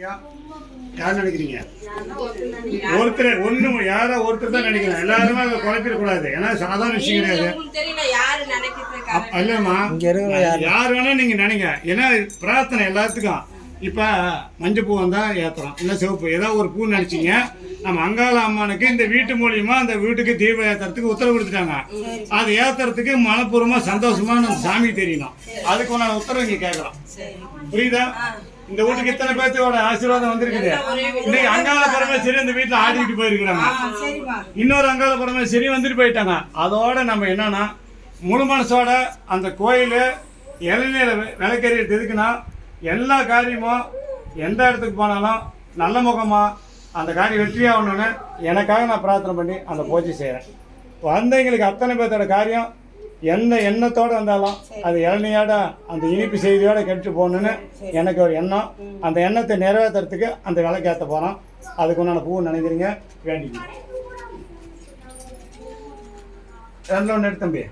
யார் நினைக்கிறீங்க? யாரோ ஒருத்தர் தான் நினைக்கிறேன். எல்லாருமே அதை குழப்பிடக்கூடாது. ஏன்னா சாதாரண விஷயம் கிடையாது. இல்லைம்மா, யார் வேணா நீங்க நினைங்க. ஏன்னா பிரார்த்தனை எல்லாத்துக்கும். இப்ப மஞ்சள் பூ வந்தா ஏத்துறோம், இல்ல சிவப்பு ஏதாவது ஒரு பூ நினைச்சீங்க. நம்ம அங்காள அம்மனுக்கு இந்த வீட்டு மூலியமா அந்த வீட்டுக்கு தீபம் ஏத்துறதுக்கு உத்தரவு கொடுத்துட்டாங்க. அது ஏத்துறதுக்கு மனப்பூர்வமா சந்தோஷமா நம்ம சாமி தெரியணும். அதுக்கு நான் உத்தரவு இங்க கேட்கலாம். புரியுதா? இந்த வீட்டுக்கு இத்தனை பேர்த்தோட ஆசீர்வாதம் வந்திருக்குது. இன்னைக்கு அங்காள பரமேஸ்வரி இந்த வீட்டுல ஆடிக்கிட்டு போயிருக்கிறாங்க. இன்னொரு அங்காள பரமேஸ்வரி வந்துட்டு போயிட்டாங்க. அதோட நம்ம என்னன்னா முழு மனசோட அந்த கோயில் இளநீரை விளக்கறிட்டு எதுக்குன்னா எல்லா காரியமும் எந்த இடத்துக்கு போனாலும் நல்ல முகமா அந்த காரியம் வெற்றியாகணும்னு எனக்காக நான் பிரார்த்தனை பண்ணி அந்த பூஜை செய்கிறேன். வந்தவங்களுக்கு அத்தனை பேர்த்தோட காரியம் எந்த எண்ணத்தோடு வந்தாலும் அது இளநியோட அந்த இனிப்பு செய்தியோடு கெட்டு போகணுன்னு எனக்கு ஒரு எண்ணம். அந்த எண்ணத்தை நிறைவேற்றுறதுக்கு அந்த விளக்கேற்ற போகிறோம். அதுக்கு உண்டான பூ நினைக்கிறீங்க வேண்டிங்க. ரெண்டு ஒன்று எடுத்தம்பி.